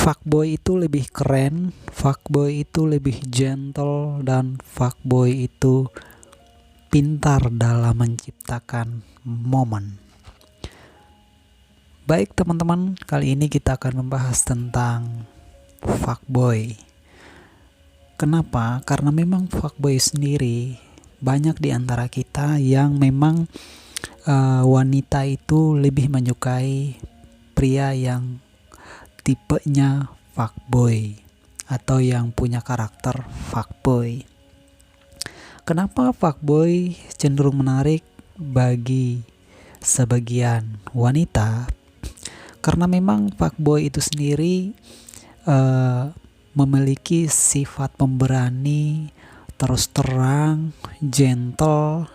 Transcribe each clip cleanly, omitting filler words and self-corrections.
fuckboy itu lebih keren, fuckboy itu lebih gentle, dan fuckboy itu pintar dalam menciptakan momen. Baik teman-teman, kali ini kita akan membahas tentang fuckboy. Kenapa? Karena memang fuckboy sendiri banyak di antara kita yang memang wanita itu lebih menyukai pria yang tipenya fuckboy atau yang punya karakter fuckboy. Kenapa fuckboy cenderung menarik bagi sebagian wanita? Karena memang fuckboy itu sendiri memiliki sifat pemberani, terus terang, gentle,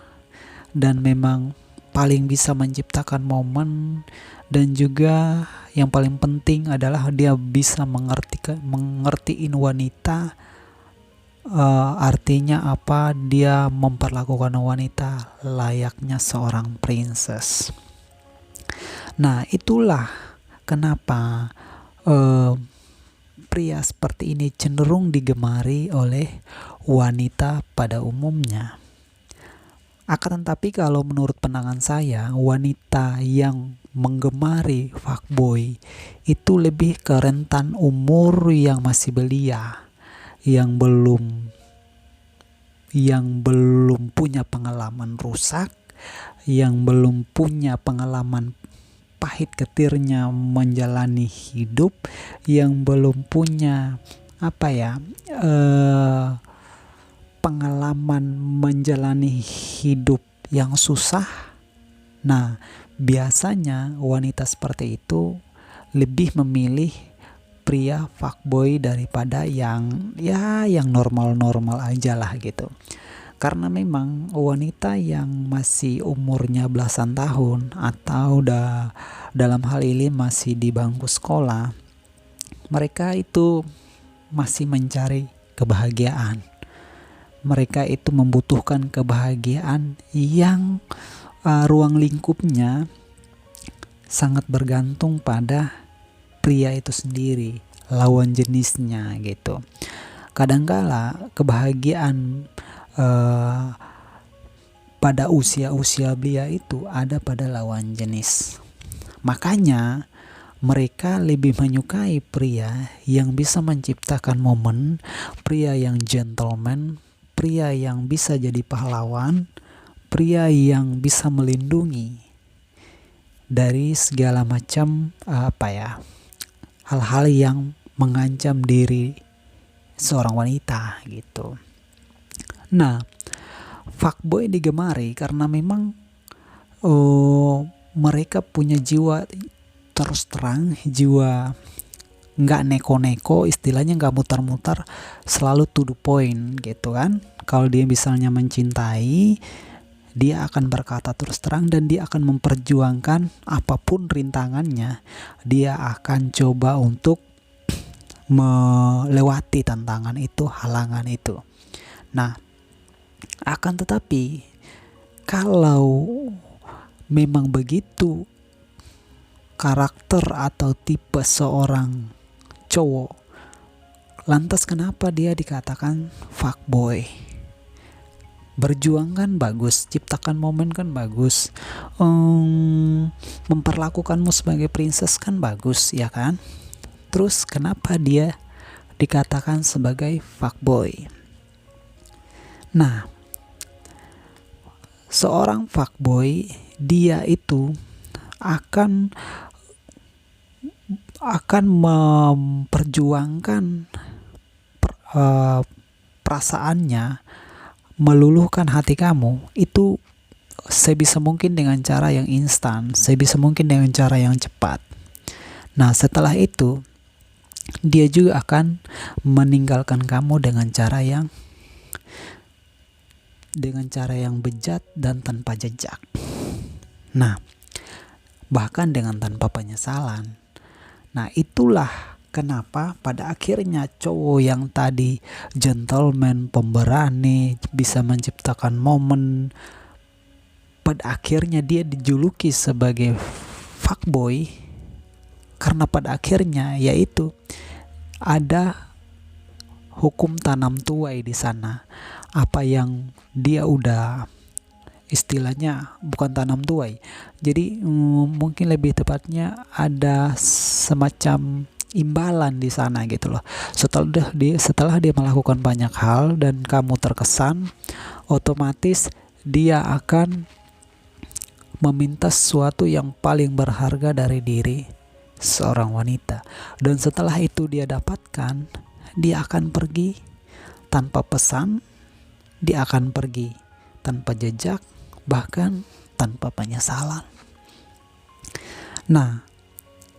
dan memang paling bisa menciptakan momen. Dan juga yang paling penting adalah dia bisa mengertiin wanita. Artinya apa? Dia memperlakukan wanita layaknya seorang princess. Nah, itulah kenapa pria seperti ini cenderung digemari oleh wanita pada umumnya. Akan tetapi kalau menurut pandangan saya, wanita yang menggemari fuckboy itu lebih ke rentan umur yang masih belia, yang belum punya pengalaman rusak, yang belum punya pengalaman pahit getirnya menjalani hidup, yang belum punya pengalaman menjalani hidup yang susah. Nah, biasanya wanita seperti itu lebih memilih pria fuckboy daripada yang normal-normal aja lah gitu. Karena memang wanita yang masih umurnya belasan tahun atau dalam hal ini masih di bangku sekolah, mereka itu masih mencari kebahagiaan. Mereka itu membutuhkan kebahagiaan yang ruang lingkupnya sangat bergantung pada pria itu sendiri, lawan jenisnya gitu. Kadangkala kebahagiaan pada usia-usia belia itu ada pada lawan jenis. Makanya mereka lebih menyukai pria yang bisa menciptakan momen, pria yang gentleman, pria yang bisa jadi pahlawan, pria yang bisa melindungi dari segala macam hal-hal yang mengancam diri seorang wanita gitu. Nah, fuckboy digemari karena memang mereka punya jiwa terus terang, jiwa nggak neko-neko, istilahnya nggak mutar-mutar, selalu to the point gitu kan. Kalau dia misalnya mencintai, dia akan berkata terus terang dan dia akan memperjuangkan apapun rintangannya. Dia akan coba untuk melewati tantangan itu, halangan itu. Nah, akan tetapi kalau memang begitu karakter atau tipe seorang cowok, lantas kenapa dia dikatakan fuckboy? Berjuang kan bagus, ciptakan momen kan bagus, memperlakukanmu sebagai princess kan bagus, ya kan? Terus kenapa dia dikatakan sebagai fuckboy? Nah, seorang fuckboy dia itu akan memperjuangkan perasaannya, meluluhkan hati kamu itu sebisa mungkin dengan cara yang instan, sebisa mungkin dengan cara yang cepat. Nah, setelah itu dia juga akan meninggalkan kamu dengan cara yang bejat dan tanpa jejak. Nah, bahkan dengan tanpa penyesalan. Nah, itulah kenapa pada akhirnya cowok yang tadi gentleman, pemberani, bisa menciptakan momen, pada akhirnya dia dijuluki sebagai fuckboy. Karena pada akhirnya yaitu ada hukum tanam tuai di sana. Apa yang dia udah, istilahnya bukan tanam tuai. Jadi mungkin lebih tepatnya ada semacam imbalan di sana gitu loh. Setelah dia melakukan banyak hal dan kamu terkesan, otomatis dia akan meminta sesuatu yang paling berharga dari diri seorang wanita. Dan setelah itu dia dapatkan, dia akan pergi tanpa pesan, dia akan pergi tanpa jejak, bahkan tanpa penyesalan. Nah,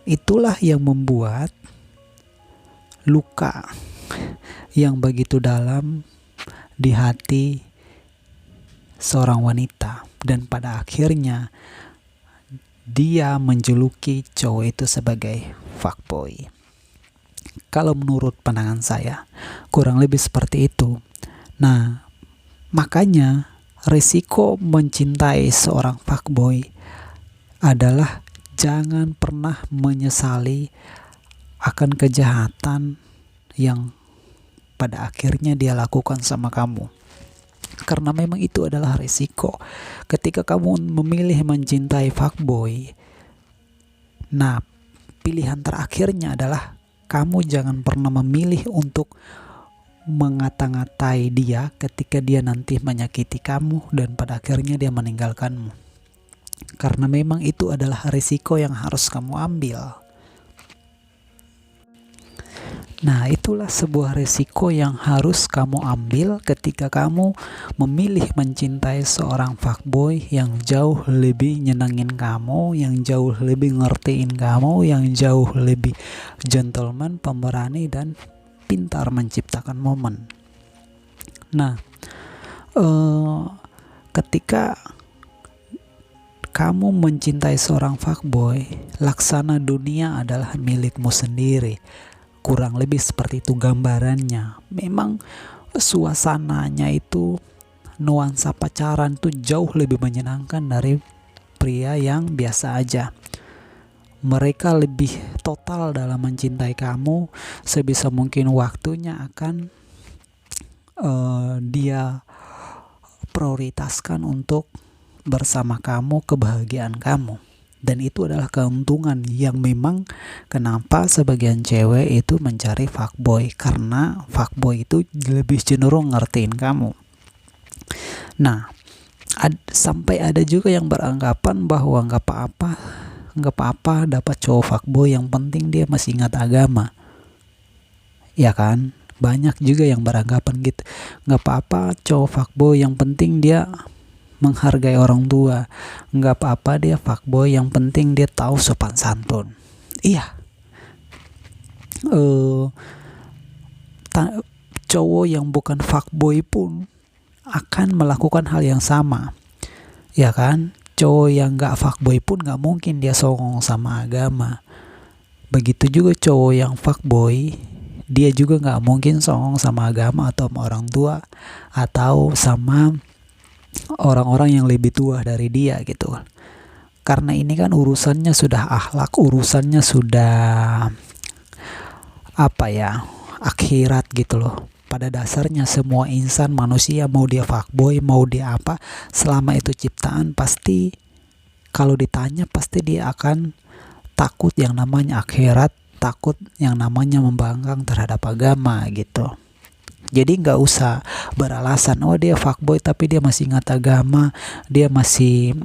itulah yang membuat luka yang begitu dalam di hati seorang wanita, dan pada akhirnya dia menjuluki cowok itu sebagai fuckboy. Kalau menurut pandangan saya, kurang lebih seperti itu. Nah, makanya risiko mencintai seorang fuckboy adalah jangan pernah menyesali akan kejahatan yang pada akhirnya dia lakukan sama kamu. Karena memang itu adalah risiko. Ketika kamu memilih mencintai fuckboy, nah pilihan terakhirnya adalah kamu jangan pernah memilih untuk mengata-ngatai dia ketika dia nanti menyakiti kamu dan pada akhirnya dia meninggalkanmu. Karena memang itu adalah risiko yang harus kamu ambil. Nah, itulah sebuah risiko yang harus kamu ambil ketika kamu memilih mencintai seorang fuckboy yang jauh lebih nyenengin kamu, yang jauh lebih ngertiin kamu, yang jauh lebih gentleman, pemberani, dan pintar menciptakan momen. Nah, ketika kamu mencintai seorang fuckboy, laksana dunia adalah milikmu sendiri. Kurang lebih seperti itu gambarannya. Memang suasananya itu, nuansa pacaran itu jauh lebih menyenangkan dari pria yang biasa aja. Mereka lebih total dalam mencintai kamu, sebisa mungkin waktunya akan dia prioritaskan untuk bersama kamu, kebahagiaan kamu. Dan itu adalah keuntungan yang memang kenapa sebagian cewek itu mencari fuckboy, karena fuckboy itu lebih cenderung ngertiin kamu. Nah, sampai ada juga yang beranggapan bahwa nggak apa-apa dapat cowok fuckboy, yang penting dia masih ingat agama. Ya kan? Banyak juga yang beranggapan gitu. Nggak apa-apa cowok fuckboy, yang penting dia menghargai orang tua. Nggak apa-apa dia fuckboy, yang penting dia tahu sopan santun. Iya, cowok yang bukan fuckboy pun akan melakukan hal yang sama, ya kan? Cowok yang nggak fuckboy pun nggak mungkin dia songong sama agama. Begitu juga cowok yang fuckboy, dia juga nggak mungkin songong sama agama atau sama orang tua atau sama orang-orang yang lebih tua dari dia gitu. Karena ini kan urusannya sudah akhlak, urusannya sudah akhirat gitu loh. Pada dasarnya semua insan manusia, mau dia fuckboy, mau dia apa, selama itu ciptaan, pasti kalau ditanya pasti dia akan takut yang namanya akhirat, takut yang namanya membangkang terhadap agama gitu. Jadi nggak usah beralasan, oh dia fuckboy tapi dia masih ingat agama, dia masih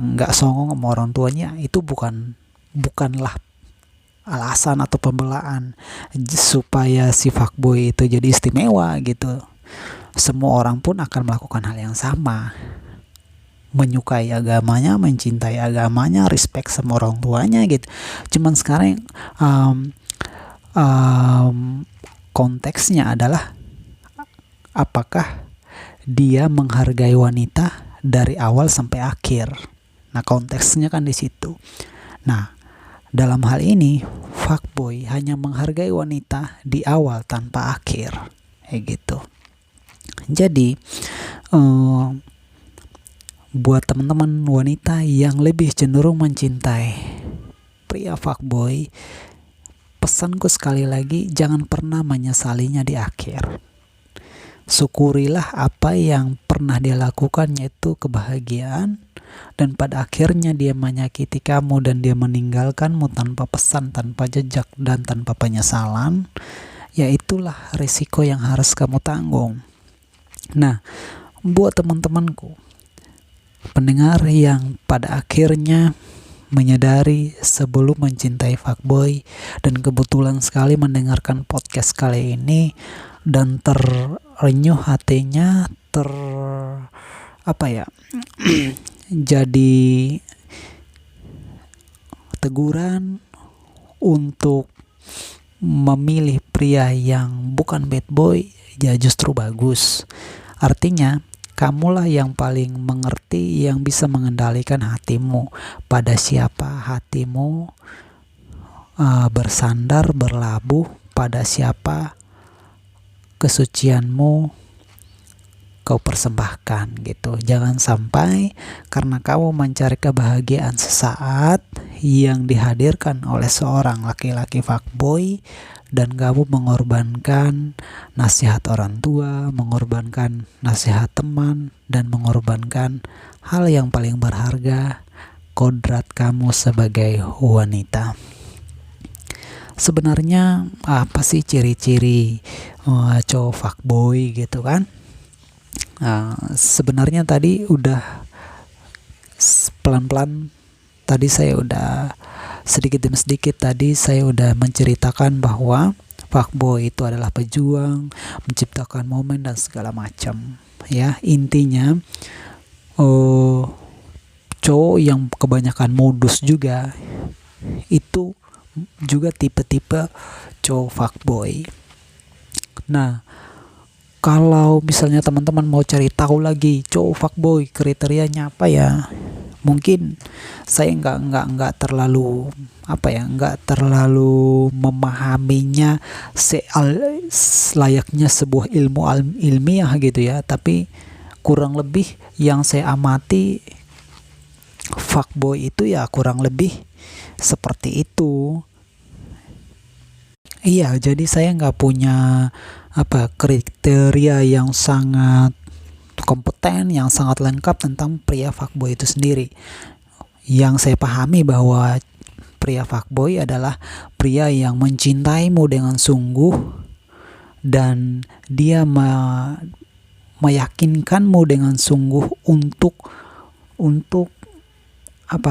nggak songong sama orang tuanya. Itu bukanlah alasan atau pembelaan supaya si fuckboy itu jadi istimewa gitu. Semua orang pun akan melakukan hal yang sama, menyukai agamanya, mencintai agamanya, respect sama orang tuanya gitu. Cuman sekarang konteksnya adalah apakah dia menghargai wanita dari awal sampai akhir. Nah, konteksnya kan di situ. Nah, dalam hal ini fuckboy hanya menghargai wanita di awal tanpa akhir, kayak gitu. Jadi buat teman-teman wanita yang lebih cenderung mencintai pria fuckboy, pesanku sekali lagi, jangan pernah menyesalinya di akhir. Syukurilah apa yang pernah dia lakukan, yaitu kebahagiaan, dan pada akhirnya dia menyakiti kamu dan dia meninggalkanmu tanpa pesan, tanpa jejak, dan tanpa penyesalan. Ya itulah risiko yang harus kamu tanggung. Nah, buat teman-temanku pendengar yang pada akhirnya menyadari sebelum mencintai fuckboy, dan kebetulan sekali mendengarkan podcast kali ini dan terenyuh hatinya, jadi teguran untuk memilih pria yang bukan bad boy, ya justru bagus. Artinya kamulah yang paling mengerti, yang bisa mengendalikan hatimu, pada siapa hatimu bersandar, berlabuh, pada siapa kesucianmu kau persembahkan gitu. Jangan sampai karena kamu mencari kebahagiaan sesaat yang dihadirkan oleh seorang laki-laki fuckboy, dan kamu mengorbankan nasihat orang tua, mengorbankan nasihat teman, dan mengorbankan hal yang paling berharga, kodrat kamu sebagai wanita. Sebenarnya apa sih ciri-ciri cowok fuckboy gitu kan? Sebenarnya tadi udah pelan-pelan, tadi saya udah sedikit demi sedikit tadi saya udah menceritakan bahwa fuckboy itu adalah pejuang, menciptakan momen dan segala macam. Ya, intinya cowok yang kebanyakan modus juga itu juga tipe-tipe cowok fuckboy. Nah, kalau misalnya teman-teman mau cari tahu lagi cowok fuckboy kriterianya apa ya, mungkin saya nggak terlalu memahaminya layaknya sebuah ilmu ilmiah gitu ya, tapi kurang lebih yang saya amati fuckboy itu ya kurang lebih seperti itu. Iya, jadi saya nggak punya kriteria yang sangat kompeten, yang sangat lengkap tentang pria fuckboy itu sendiri. Yang saya pahami bahwa pria fuckboy adalah pria yang mencintaimu dengan sungguh, dan dia meyakinkanmu dengan sungguh untuk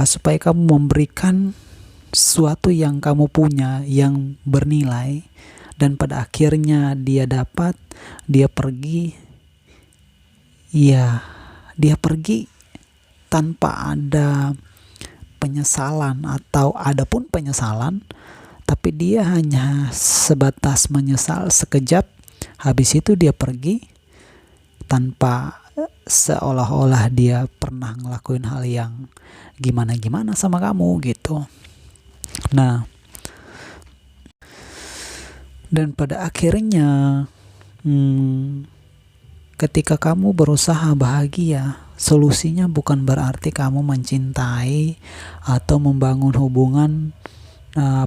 supaya kamu memberikan sesuatu yang kamu punya yang bernilai, dan pada akhirnya dia pergi tanpa ada penyesalan, atau ada pun penyesalan, tapi dia hanya sebatas menyesal sekejap, habis itu dia pergi tanpa seolah-olah dia pernah ngelakuin hal yang gimana-gimana sama kamu gitu. Nah, dan pada akhirnya ketika kamu berusaha bahagia, solusinya bukan berarti kamu mencintai atau membangun hubungan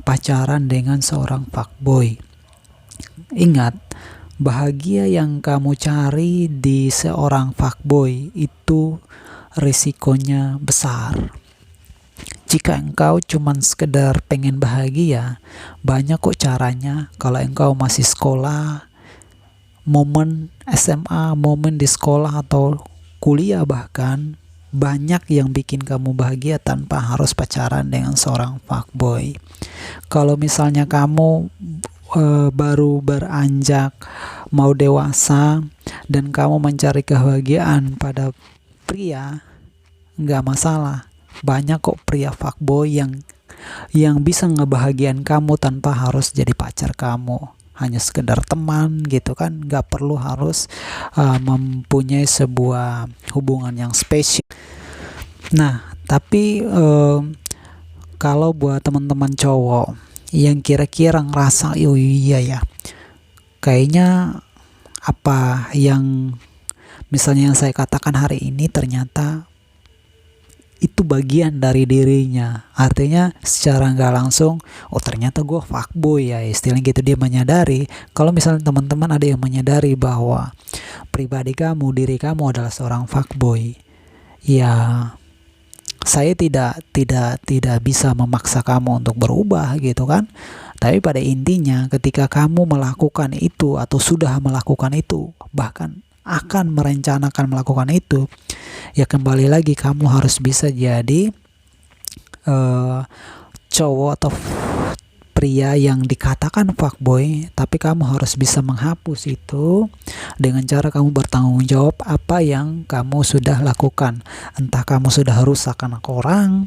pacaran dengan seorang fuckboy. Ingat, bahagia yang kamu cari di seorang fuckboy itu risikonya besar. Jika engkau cuman sekedar pengen bahagia, banyak kok caranya. Kalau engkau masih sekolah, momen SMA, momen di sekolah atau kuliah bahkan, banyak yang bikin kamu bahagia tanpa harus pacaran dengan seorang fuckboy. Kalau misalnya kamu baru beranjak mau dewasa dan kamu mencari kebahagiaan pada pria, nggak masalah. Banyak kok pria fuckboy yang bisa ngebahagiain kamu tanpa harus jadi pacar kamu, hanya sekedar teman gitu kan, nggak perlu harus mempunyai sebuah hubungan yang spesial. Nah, tapi kalau buat teman-teman cowok yang kira-kira ngerasa iya ya, kayaknya apa yang misalnya yang saya katakan hari ini ternyata itu bagian dari dirinya. Artinya secara nggak langsung, oh ternyata gue fuckboy ya, istilahnya gitu. Dia menyadari. Kalau misalnya teman-teman ada yang menyadari bahwa pribadi kamu, diri kamu adalah seorang fuckboy, ya saya tidak bisa memaksa kamu untuk berubah gitu kan. Tapi pada intinya ketika kamu melakukan itu atau sudah melakukan itu, bahkan akan merencanakan melakukan itu, ya kembali lagi kamu harus bisa jadi cowok atau pria yang dikatakan fuckboy, tapi kamu harus bisa menghapus itu dengan cara kamu bertanggung jawab apa yang kamu sudah lakukan. Entah kamu sudah rusak anak orang,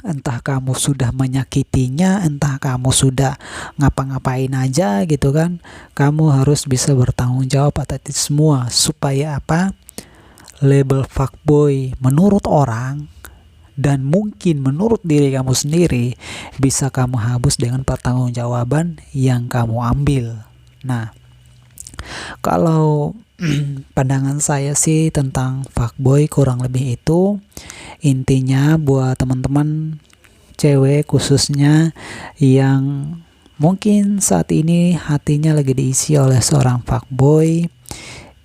entah kamu sudah menyakitinya, entah kamu sudah ngapa-ngapain aja gitu kan. Kamu harus bisa bertanggung jawab atas itu semua, supaya apa? Label fuckboy menurut orang dan mungkin menurut diri kamu sendiri bisa kamu hapus dengan pertanggungjawaban yang kamu ambil. Nah, kalau pandangan saya sih tentang fuckboy kurang lebih itu. Intinya buat teman-teman cewek khususnya yang mungkin saat ini hatinya lagi diisi oleh seorang fuckboy,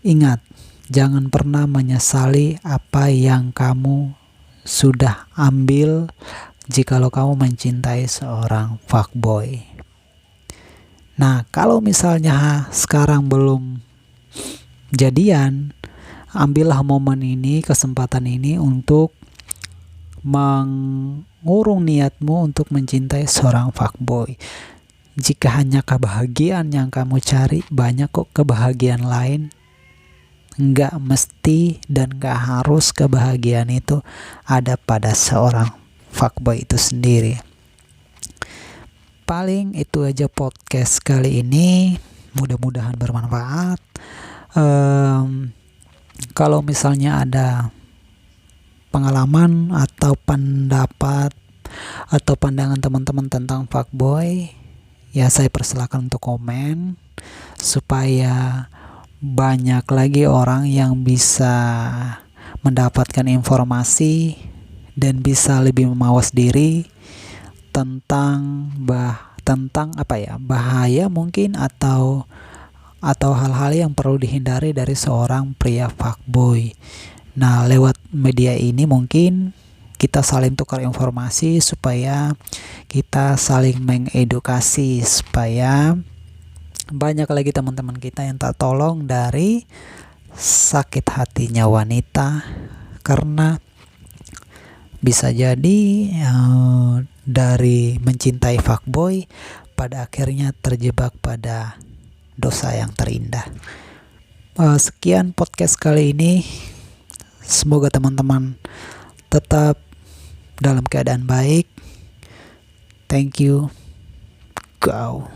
ingat, jangan pernah menyesali apa yang kamu sudah ambil jikalau kamu mencintai seorang fuckboy. Nah, kalau misalnya sekarang belum jadian, ambillah momen ini, kesempatan ini untuk mengurung niatmu untuk mencintai seorang fuckboy. Jika hanya kebahagiaan yang kamu cari, banyak kok kebahagiaan lain. Nggak mesti dan nggak harus kebahagiaan itu ada pada seorang fuckboy itu sendiri. Paling itu aja podcast kali ini. Mudah-mudahan bermanfaat. Kalau misalnya ada pengalaman atau pendapat atau pandangan teman-teman tentang fuckboy, ya saya persilakan untuk komen supaya banyak lagi orang yang bisa mendapatkan informasi dan bisa lebih mawas diri tentang bahaya mungkin atau hal-hal yang perlu dihindari dari seorang pria fuckboy. Nah, lewat media ini mungkin kita saling tukar informasi supaya kita saling mengedukasi, supaya banyak lagi teman-teman kita yang tak tolong dari sakit hatinya wanita, karena bisa jadi dari mencintai fuckboy pada akhirnya terjebak pada dosa yang terindah. Sekian podcast kali ini. Semoga teman-teman tetap dalam keadaan baik. Thank you. Go.